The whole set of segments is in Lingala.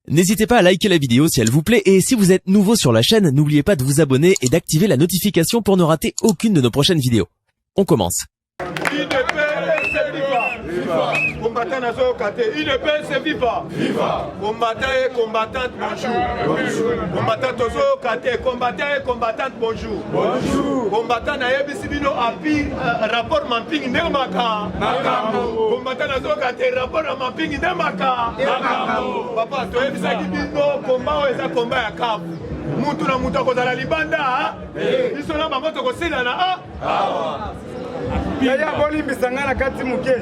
N'hésitez pas à liker la vidéo si elle vous plaît et si vous êtes nouveau sur la chaîne, n'oubliez pas de vous abonner et d'activer la notification pour ne rater aucune de nos prochaines vidéos. On commence. Combattant nazo kate, UDPS viva. Viva. Combattant et combattante bonjour. Combattant tozo kate, combattant et combattante bonjour. Bonjour. Combattant na yebisi bino api rapport mapping nemaka. Makambo. Combattant nazo kate rapport mapping nemaka. Makambo. Papa to yebisa ki bino combat eza combat ya kapu. Mutu na mutu akozala libanda. Biso na bango tokosila na Yaya boli bisanga na kati muke.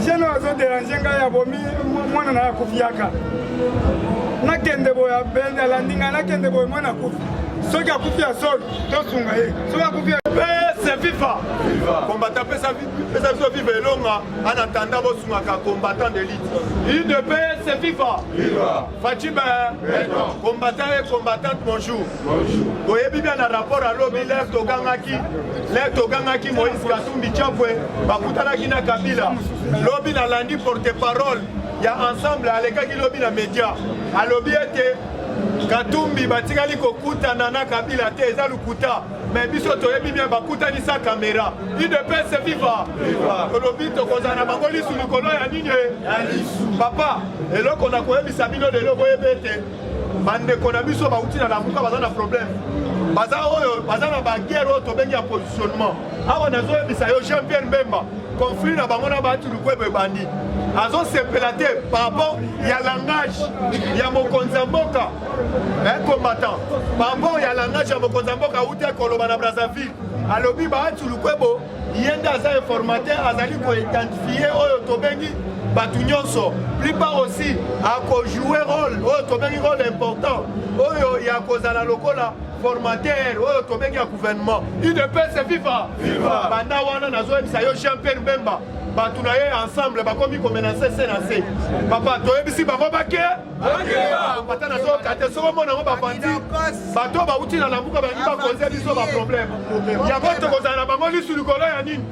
Cheno azo déranger nga ya bomi mwana na kufiaka. Nakende boya benda landinga nakende boya mwana kufi. Soki akufia sol to sunga ye. Soki akufia c'est FIFA. Combattant pesa so vive longa en attendant bo sunga ka combattant d'élite. UDPS c'est FIFA. Fatima combattant et combattante bonjour. Bonjour. Oyebi bien na rapport à lobby left Togangaki Moïse Katumbi Chapwe bakutana kina Kabila. Lobby na landi porte-parole ya ensemble alekaki lobby na média. A lobby ete Katumbi batikali kokutana na Kabila te eza lukuta. Mais biso toyebi bien bakutani sa caméra. UDPS c'est viva. Lobby tokozana bango lisu likolo ya nini? Papa, eloko na koyebisa bino lelo boyebete. Bandeko na biso bauti na lamuka baza na problème. Baza na baguerre oyo tobengi ya positionnement. Awa nazoyebisa yo Jean-Pierre Mbemba conflit na bango na bato lukwebo ebandi azosepela te par rapport ya langage ya mokonzi ya mboka combattant par rapport ya langage ya mokonzi ya mboka auti koloba na Brazzaville alobi bato lukwebo yende aza informateur azali koidentifie oyo tobengi bato nyonso plupart aussi akojouer rôle oyo tobengi rôle important oyo ya kozala lokola formateur oyo tobengi ya gouvernement UDPS c'est viva. Banda wana nazoyebisa yo Jean-Pierre Mbemba bato na ye ensemble bakomi komenase senase papa toyebisi bango bake bata nazokate soko mona ngo bafandi bato bauti na lambuka bangi bakoze biso baproblème yango tokozala na bango lisu likolo ya nini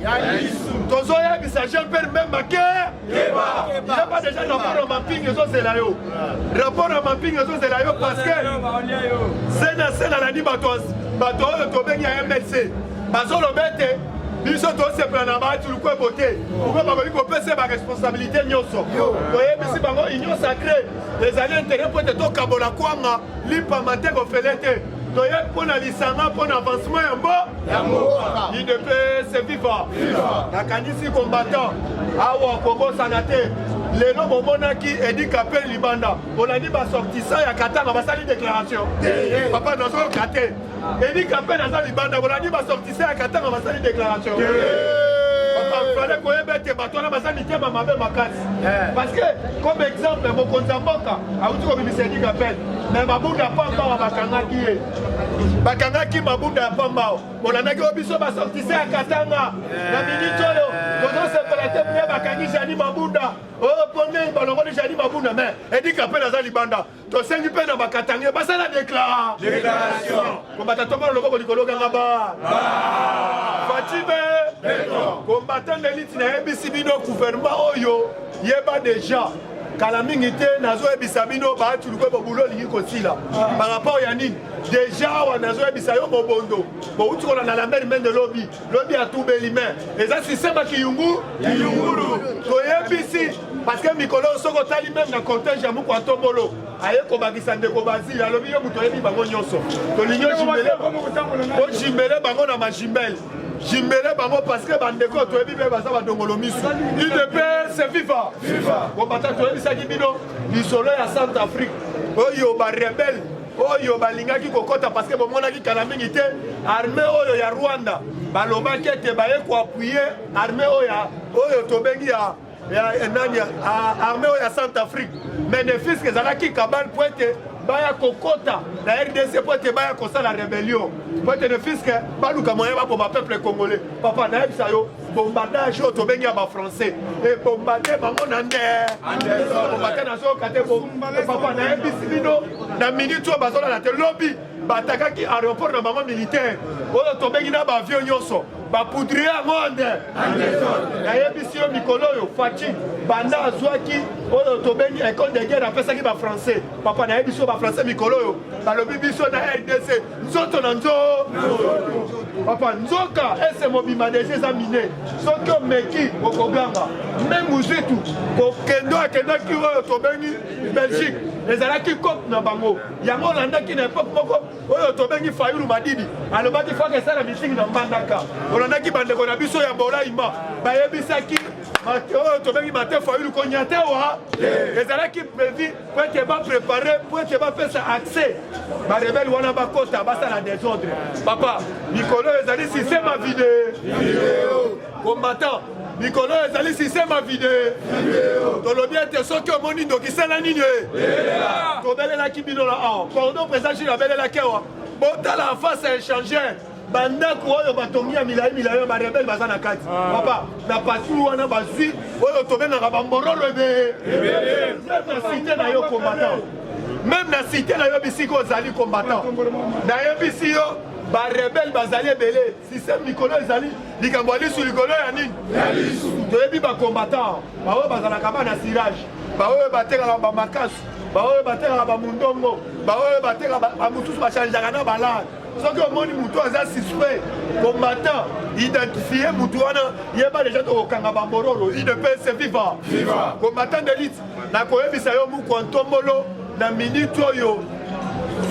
tozoyebisa Jean-Pierre Mbemba ke yeba déjà rapport ya mapping ezozela yo rapport ya mapping ezozela yo parce que sena nani bato oyo tobengi ya MLC bazoloba ete biso tosepela na bato lukwebo te uko bakoki kopesa baresponsabilité nyonso toyebisi bango union sacré ezali intérêt po ete tokabola kwanga lipama te kofele te toye mpona lisanga mpona avancement ya mboka UDPS c'est viva. Nakanisi combattant awa kobosana te lelo bomonaki Edi Kapel libanda olandi basortisa ya Katanga basali déclaration papa nazoyoka te Edi Kapel aza libanda olandi basortisa ya Katanga basali déclaration papa fallait koyeba ete bato wana baza mitema mabe makasi parce que comme exemple mokonzi ya mboka auti kobimisa Edi Kapel mais mabunda pamba bakangaki mabunda ya pamba olandaki o biso basortisa ya Katanga na minute oyo tozosepela te mye bakangi Jani Mabunda oyo pone balongoli Jani Mabunda mais Edi Kapel aza libanda tosengi mpe na bakatange basala déclaration kombata tomona loboko likolo ganga Fatime combattant d'élite na yebisi bino gouvernement oyo yeba déjà kala mingi te nazoyebisa bino baatu lukwebo bulo olingi kosila par rapport ya nini déjà awa nazoyebisa yo mobondo bouti kolanda la mer mende lobi atubeli mer eza système ya kiyungulu toyebisi parce que mikolo soko tali même na cortège ya muku atombolo aye kobakisa ndeko bazili alobi yo mutu oyebi bango nyonso tolingi ojimbele bango na majimbele jimbele bango parce que bandeko toyebi mpe baza badongolo misu UDPS c'est viva. Kombata toyebisaki bino lisolo ya Centrafrique oyo barebele oyo balingaki kokota parce que bomonaki kala mingi te armée oyo ya Rwanda balobaki ete baye koappuye armée oyo tobengi ya armée oyo ya Centrafrique mais ne fiske ezalaki kabal po ete baya kokota na RDC po ete baya kosala rébellion po ete ne fiske baluka moyen baboma peuple congolais papa nayebisa yo bombardage oyo tobengi ya bafrançais ebombade bango na bombate nazoyoka te papa nayebisi bino na minute oyo bazolala te lobi batakaki aéroport na bango militaire oyo tobengi na baavion nyonso bapoudrie yango ande nayebisi yo mikolo oyo faci banda azwaki oyo tobengi école de guerre apesaki bafrançais papa nayebisi yo bafrançais mikolo oyo balobi biso na rdc nzoto na papa nzoka ese mobima deja eza mine soki omeki okoganga me muzitu akendaki oyo tobengi belgique ezalaki cope na bango yango olandaki na epoke moko oyo tobengi fayulu madidi alobaki foka esala mitingi na mbandaka olandaki bandeko na biso ya bolaima bayebisaki oyo tobengi mate fayulu konyate wa ezalaki prévu po ete baprépare po ete bapesa accès barebele wana bakota basala désordre papa mikolo ezali système ya video combattant mikolo ezali système ya video tolobi ete soki omoni ndokisala nini tobelelaki bino na awa pardon président jile abelelaki awa botala face ya échangeur bandako oyo batongi ya milai oyo barebele baza na kati papa na patrouille wana bazwi oyo tobengaka bamborolo ebe même na cité na yo combattant même na cité na yo bisika ozali combattant nayebisi yo barebele bazali ebele système mikolo ezali likambo ya lisu likolo ya nini toyebi bacombattant baoyo bazalaka bana sirage baoyo batekaka bamakasu baoyo batekaka bamundongo baoyo batekaka bamosusu bachangeaka na balade soki omoni mutu aza suspect combattant identifie mutu wana yeba deja tokokanga bambororo idps viva combattant d'élite nakoyebisa yo mukwa ntombolo na minute oyo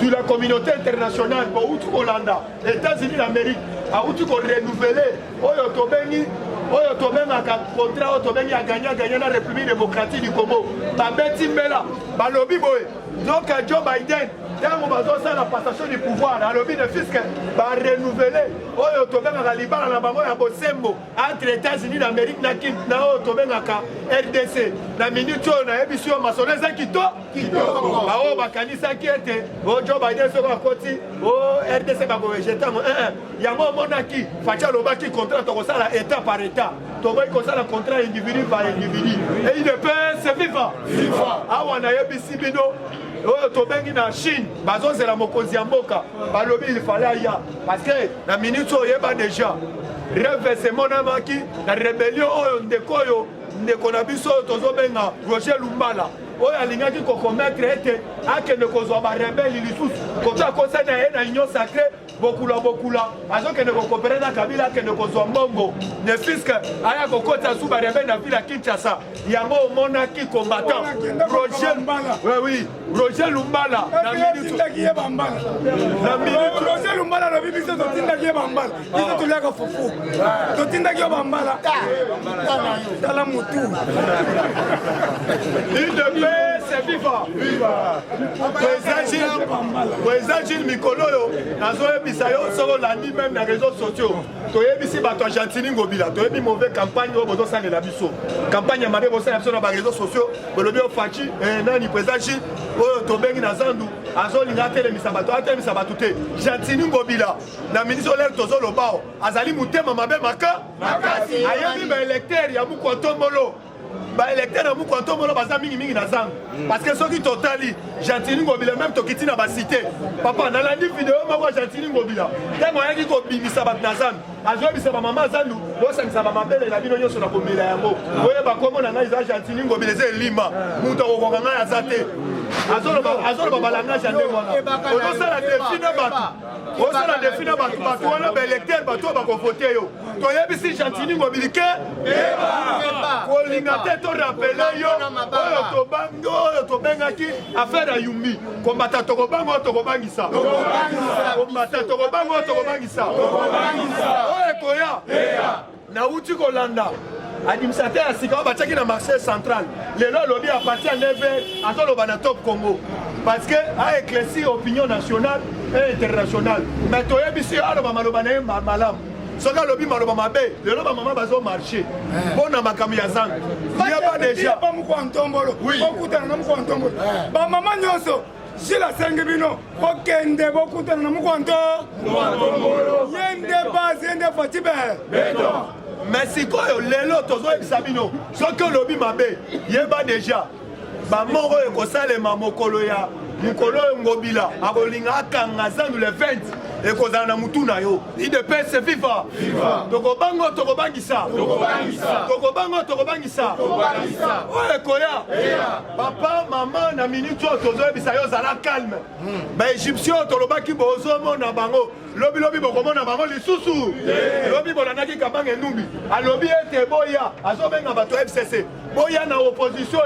sur la communauté internationale bouti kolanda États-Unis d'Amérique auti ko renouveler oyo tobengaka contrat oyo tobengi ya gagné na République démocratique du Congo babeti mbela balobi boye donc Joe Biden ntango bazosala passation du pouvoir alobi ne fiske barenouveler oyo tobengaka libala na bango ya bosembo entre États-Unis d'Amérique na oyo tobengaka RDC na minute oyo nayebisi yo masolo eza kitoko baoyo bakanisaki ete Joe Biden soko akoti RDC bakorejeta yango omonaki faci alobaki contrat tokosala état par état tokoki kosala contrat individu par individu et UDPS viva awa nayebisi bino oyo tobengi na Chine bazozela mokonzi ya mboka balobi il fallait aya parce que na minute oyo yeba déjà rêve emonamaki na rébellion oyo ndeko na biso oyo tozobenga Roger Lumbala oyo alingaki kokometre ete akende kozwa barebeli lisusu koto akosani na ye na union sacré bokula azokende kokopere na Kabila akende kozwa mbongo ne fiske aya kokota su barebeli na ville ya Kinshasa yango omonaki combattant Roger Lumbala na minute Roger Lumbala lobi biso totindaki ye bambala biso toliaka fufu totindaki yo bambala tala mutu c'est viva président Gilles mikolo oyo nazoyebisa yo soko olandi même na réseaux sociaux toyebisi bato ya Gentili Ngobila toyebi mauvais campagne oyo bozosalela biso campagne ya mabe bosala biso na baréseaux sociaux bolobi yo faci nani président Gilles oyo tobengi na zandu azolinga atelemisa bato te Gentili Ngobila na ministre olere tozolobao azali motema mabe makasi ayebi baélecteur ya mukwa ntombolo baélecteur ya mukwa ntombolo baza mingi na zandu parce que soki totali Gentili Ngobila même tokiti na basité papa nalandi video moko Gentili Ngobila ntango ayaki kobimisa bato na zandu azoyebisa bamama zandu bosangisa bamabele na bino nyonso na komela yango oyeba kombo na ngai eza Gentili Ngobila eza elima moto akokoka ngai aza te azoloba balangage ya ndenge wana ozosala defi na bato osala defi na bato wana baélecteur bato oyo bakovote yo toyebisi Gentili Ngobila ke kolinga te torapele yo oyo tobengaki affaire ya yumbi kombata tokobanga oyo tokobangisa oyo ekoya nauti kolanda administrateur ya sika oyo batiaki na marché central lelo alobi a partir ya 9h azoloba na top Congo parce que aéclairci opinion nationale et internationale mais toyebisi aloba maloba na ye malamu soki alobi maloba mabe lelo bamama bazomarché mpona makambo ya zanga yeba deja bamukwa ntombolo okutana na mukwa ntombolo bamama nyonso Gilles asengi bino okende bokutana na mukwa ntombolo yende base yende faci beto mais sikoyo lelo tozoyebisa bino soki olobi mabe yeba deja bamoko oyo ekosalema mokolo oyo Ngobila akolinga akanga zandu le 20 ekozala na mutu na yo idps viva tokobango tokobangisa oyo ekoya papa mama na minute oyo tozoyebisa yo zala calme baegyptien oyo tolobaki bozomona bango lobi bokomona bango lisusu lobi bolandaki kabanga enumbi alobi ete boya azobenga bato fcc boya na opposition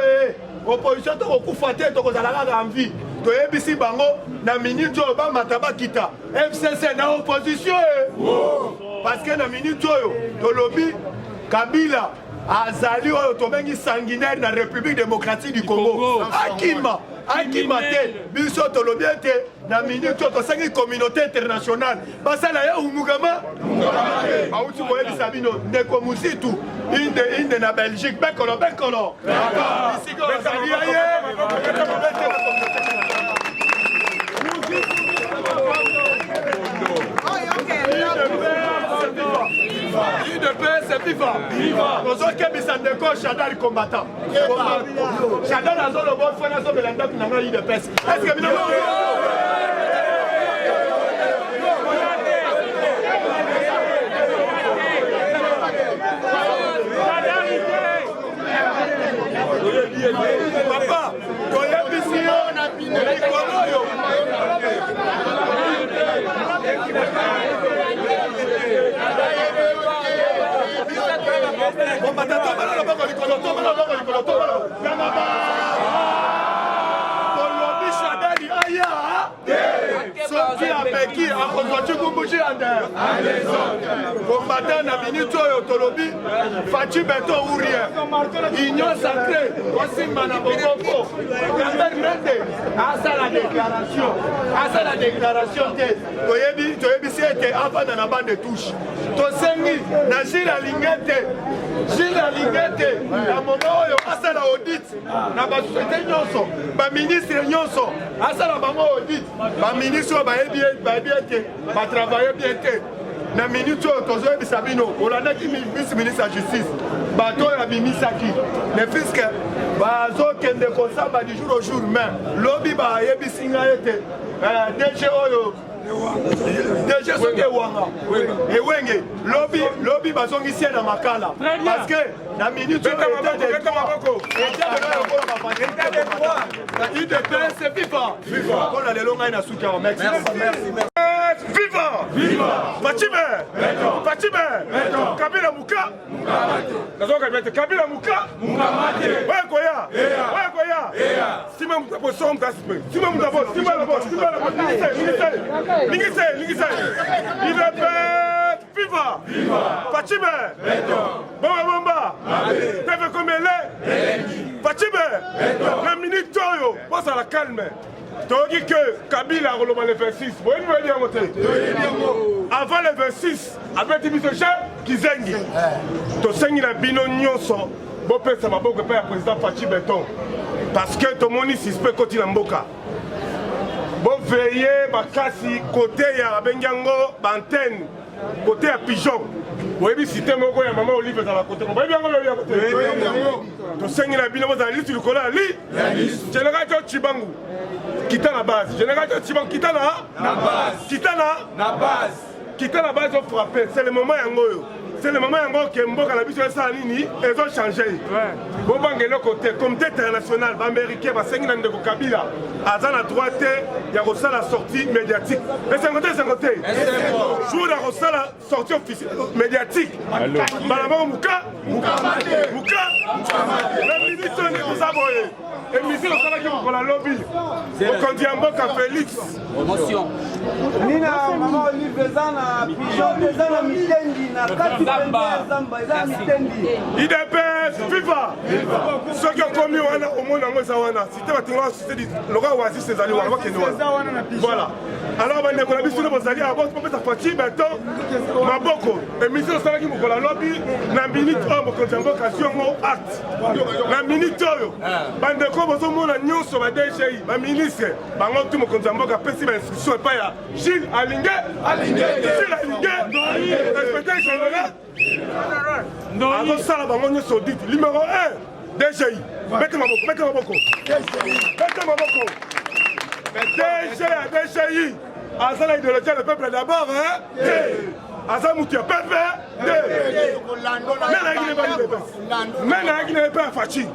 opposition tokokufa te tokozala kaka envie toyebisi bango na minute oyo bamata bakita fcc na opposition parce que na minute oyo tolobi Kabila azali oyo tobengi sanguinaire na République démocratique du Congo akima te biso tolobi ete na minute oyo tosengi communauté internationale basala ya umugama bauti koyebisa bino ndeko musitu inde na Belgique bekolo isiko basali ya ye UDPS viva tozokebisa ndeko Shadari combattant Shadari azolobo fona azobela ndako na ngai UDPS eske bino papa toyebisi yo na likolo oyo tolobi Shadari aya soki apeki akozwaki kumbushi ander kombata na minute oyo tolobi faci beto urien union sacré osimba na bokoko permete asala déclaration te toyebisi ete afanda na bande touche tosengi na Gilles alinge te na moma oyo asala audit na basosiété nyonso baministre nyonso asala bango audit baministre oyo bayebi ete batravaille bien te na minute oyo tozoyebisa bino olandaki vice ministre ya justice bato oyo abimisaki ne fiske bazokende kosamba du jour au jour mais lobi bayebisi ngai ete DG oyo DG soki ewenge lobi bazongisi ye na makala parce que na minute UDPS viva mpona lelo ngai na suki yango merci viva Fatime Kabila muka Kabila muka wekoya sima mutapo som taspe sima mutapo lingise viva Fatime bomba teve komele Fatime la minute oyo bosa la calme toki que Kabila a le 26 avant le 26 avec biso Kizengi tosengi na bino nyonso bopesa maboko pa ya président Faci Beton parce que tomoni suspect koti na mboka boveye bakasi côté ya bengango bantenne côté ya pigeon boyebi cité moko ya mama Olive dans la côté boyebi yango ya côté tosengi na bino bozala listu likolo ya li général Chibangu kita na base général Chibangu kita na base au frapper c'est le moment yango c'est le moment yango que mboka na biso esa nini ils ont changé bon bangelo côté comité international américain basengi na ndeko Kabila aza na droite ya kosala sortie médiatique et 50 jour ya kosala sortie officielle médiatique balama muka la minute ne vous aboye et misi osalaki mokola lobi okondi ya mboka Félix promotion nina mama Olive eza na pigeon eza na mitendi na kati zamba eza na mitendi UDPS viva soki okomi wana omona yango eza wana site batinga société loka oasis ezali wana bakende wana voilà alors bandeko na biso bozali abo popesa Faci Beton maboko émission osalaki mokola lobi na minute oyo mokonzi ya mboka siongo acte na minute oyo bandeko bozomona nyonso ba DGI ba ministre bango tu mokonzi ya mboka apesi ba instruction epai ya Gilles alinge respecté général azosala bango nyonso audit numéro 1 DGI bete maboko DG ya DGI Asa la idéologie le peuple d'abord, hein? Asa Moutia, peuple, Mena qui n'est pas Fachi.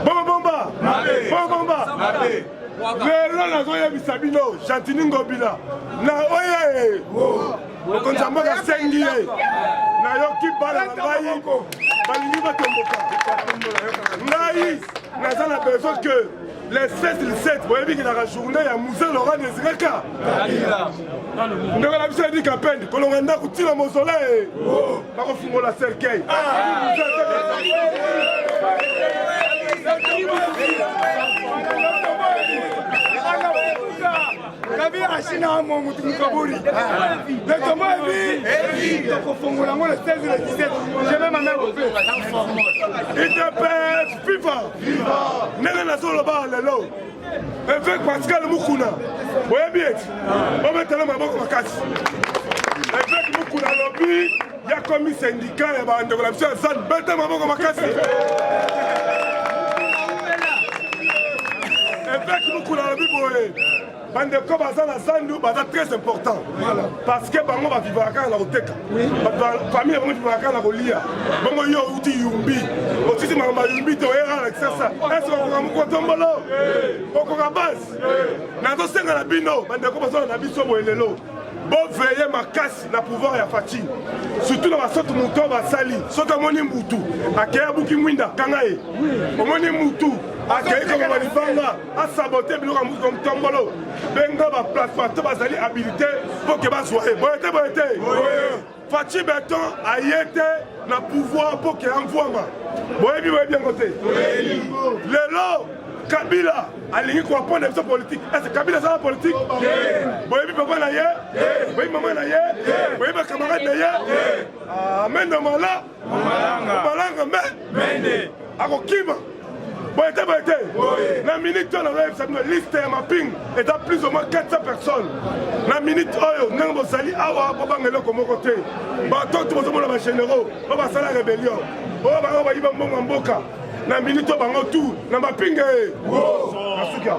Bomba. Lelo nazoya bisabino Chantini Ngobila na oye okonzamba ka sengi na yoki bala na ngai balingi batomboka ngai naza na besoin que les 16 et 7 boyebi la journée ya Moussa Laurent Nezireka ndeko na biso edi kapende kolonga ndako tila mosole bakofungola cercueil Kabila ashina mo mutu mukaburi. Le tombo evi. Toko fongola ngo le 16 et le 17. Je vais m'en aller. IDPS viva. Nene na solo ba lelo. Avec Pascal Mukuna. Boyebi eti. On met tellement maboko makasi. Avec Mukuna lobby, ya komi syndicat ya ba ndeko la biso san bete maboko makasi. Avec Mukuna lobby boye. Bandeko baza na zandu baza très important parce que bango ba vivre kaka na oteka famille bango vivre kaka na kolia bango yo uti yumbi otiti mama yumbi to era avec ça est-ce qu'on ko tombolo ko ka base na to senga na bino bandeko baza na biso boelelo bo veiller makasi na pouvoir ya Fachi surtout na basoto muto basali soto moni mbutu akaya buki mwinda kangae omoni mutu akei comme balibanga a saboter biloko mutu comme tombolo benga ba plateforme to bazali habilité pour que bazoye boyete Fachi Beton ayete na pouvoir pour que envoie boyebi bien côté lelo Kabila alingi ko apone biso politique est-ce Kabila ça la politique boyebi papa na ye boyebi maman na ye boyebi camarade na ye amendo malanga mende akokima boyete la minute on a une liste ya mapping et à plus ou moins 400 personnes la minute oyo nang bosali awa babangelo ko moko te ba tonto bozomona ba généraux ba sala rébellion ba ba yiba mbongo mboka na minute bango tout na mapping asuka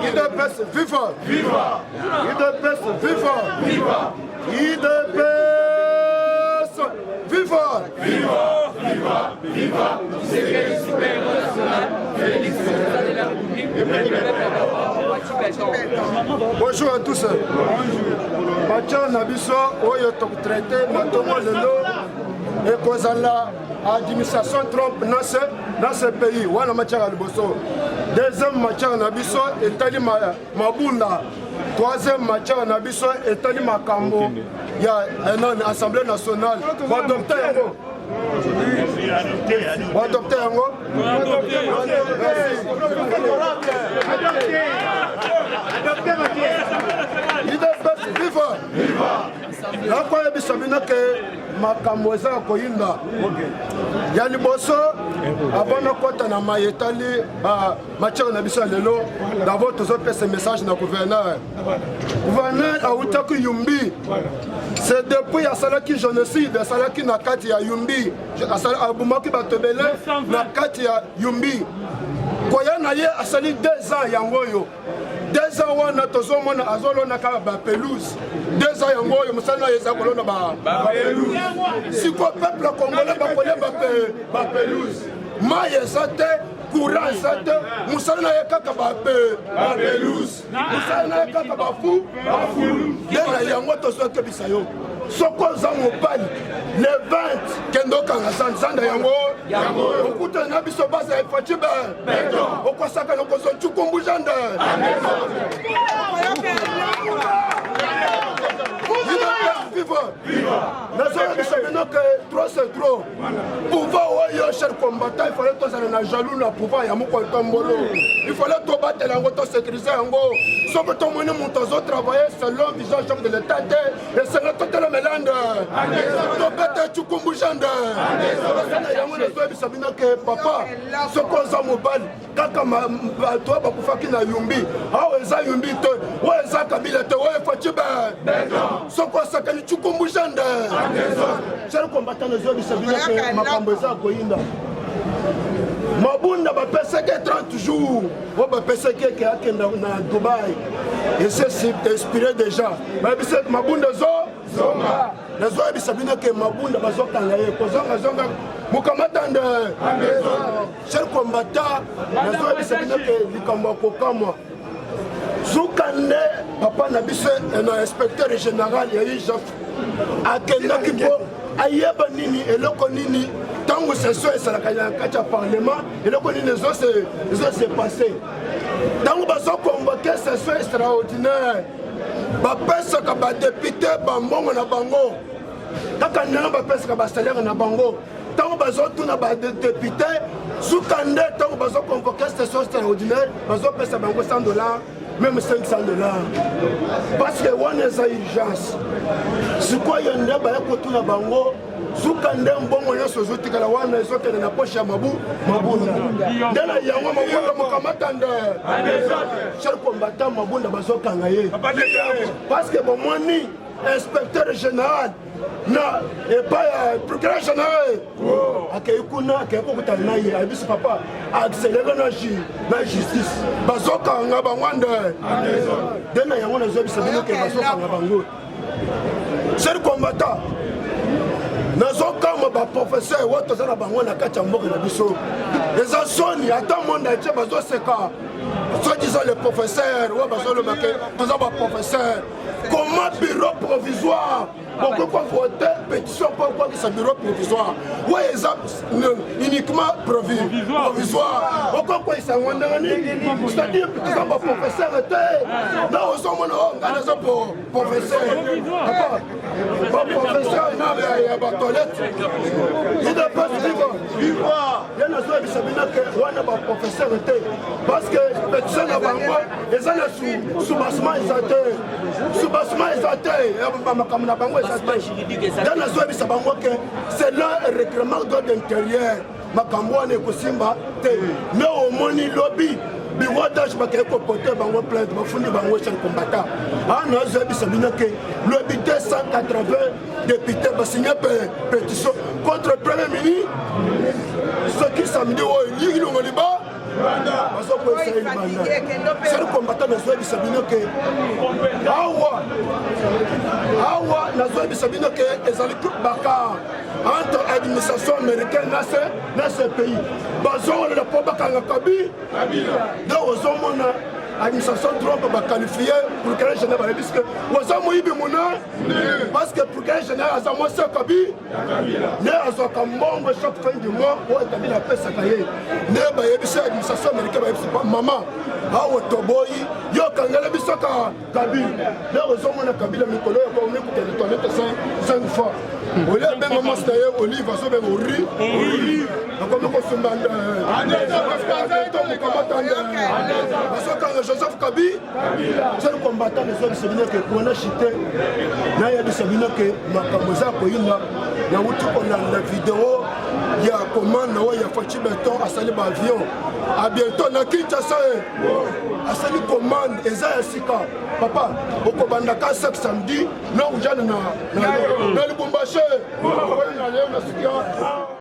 IDPS viva! IDPS viva! Bonjour à tous. Bonjour. Nabiso, oyo tok traité na tomo lelo et kozala administration Trump dans ce pays. Wana machara liboso. Deuxième machara nabiso etali mabunda. Troisième machara nabiso etali makambo. Il y a une assemblée nationale. Bon docteur yango. Bon docteur yango. IDPS viva. La quoi bisabina que makambo eza koyinda. Ya liboso abona kota na mayetali machara na biso lelo d'abord tozo pesa message na gouverneur. Gouverneur a utaki yumbi. C'est depuis ya salaki génocide, salaki na kati ya yumbi. Asala abumaki batobele na kati ya yumbi. Koya na ye asali 2 ans yangoyo. 2 ans wana tozomona azolona ka ba pelouse 2 ans yango yo musana yeza kolona ba pelouse siko peuple congolais ba kolé ba pelouse maye sate courant sate musana ye kaka ba pelouse musana ye kaka ba fou dena yango tozoke bisayo soko za mobali le 20 kendo kanga sanda yango okuta na biso basa Fachi Beton okosaka nokozo chukumbu janda trop c'est trop. Pouvoir, cher combattant, il fallait tous aller dans jaloux, na pouvoir, il y a mon tombolo. Il fallait tout battre l'ango, sécuriser l'ango. Sauf que ton monnaie, mon tozo travailler selon vision chef de l'État. Et c'est le total de Mélande. Ton bête, tu kumbushanda. Papa, ce qu'on a mobile, quand toi, tu vas faire un yumbi. Ah, ouais, ça yumbi, ouais, ça Kabila, ouais, Fachi Beton. Ce qu'on a fait, tu kumbushanda. Cher combattant, les hommes, ils savent que ma camboisa a Mabunda bapesaki 30 jours oyo bapesaki eke akenda na Dubai et c'est inspiré déjà bayebisa Mabunda zonga nazoyebisa bino ke Mabunda bazokanga ye kozongazonga mokamatande cher combattant nazoyebisa bino ke likambo akokamwa zukande papa na biso na inspecteur général ya IJAF akendaki mpo ayeba nini eloko nini tango session esalaka na kati ya parlement eloko nini ezose passé tango bazoconvoke session extraordinaire bapesaka badepute bambongo na bango kaka ndenge bapesaka basalaire na bango tango bazotuna badepute zukande tango bazoconvoke session extraordinaire bazopesa bango $100 même $500 parce que wana eza urgence sikoyo nde baya kotuna bango zuka nde mbongo nyonso ezotikala wana ezokende na poshe ya mabunda nde na yango mabunda mokamata nde cher combattant mabunda bazokanga ye parce que bomoni inspecteur général na epai ya procureur général akei kuna akei kokutana na ye ayebisi papa accéléré na justice bazokanga bango nde nde na yango nazoyebisa bino ke bazokanga bango cher combattant nazokama baprofesseur oyo toza na bango na kati ya mboka na biso eza soni ata monde atie bazoseka soi-disant les professeurs oyo bazolobake toza baprofesseur comment bureau provisoire pourquoi voter pétition pour quoi que ça bureau provisoire ouais uniquement provisoire pourquoi ils sont c'est-à-dire que ça va professeur était là aux hommes on a pour professeur pas professeur il y a pas toilette il doit pas vivre il y a nazo bisabina que wana ba professeur était parce que pétition na bango les ana sous basement ils bango dans la zone de c'est là le règlement d'ordre intérieur makambo wana ekosimba te mais au moni lobby biwadaje bakeye kopote bango plainte bafundi bango cher combattant ana zebisa bino ke lobby 280 députés basigné pétition contre le premier ministre ce qui samedi oyo yingilongo liba c'est le combattant nazoyebisa bino ke awa nazoyebisa bino ke ezali baka entre administration américaine na ce pays bazolela mpo bakanga kabila nde ozomona administration Trump baqualifié procureur général bayebisi ke waza moyibi mona parce que procureur général aza mwasi ya kabila nde azwaka mbongo chaque fin du mois oyo kabila apesaka ye nde bayebisi administration américaine bayebisi mama awa toboyi yo kangela biso kabila nde ozomona kabila mikolo oyo baomi kutele toilette 5 fois olia benga mwasi na ye olive azobenga ori akomi kosumba bazokanga Joseph Kabila c'est le combattant les hommes c'est bien que pour na chité na ya bisabina que makambo za koyima na wuti kona la vidéo ya commande wa ya Fachi Beton asali ba avion à bientôt na Kinshasa asali commande eza ya sika papa okobanda ka samedi na ujana na Lubumbashi na leo na sikia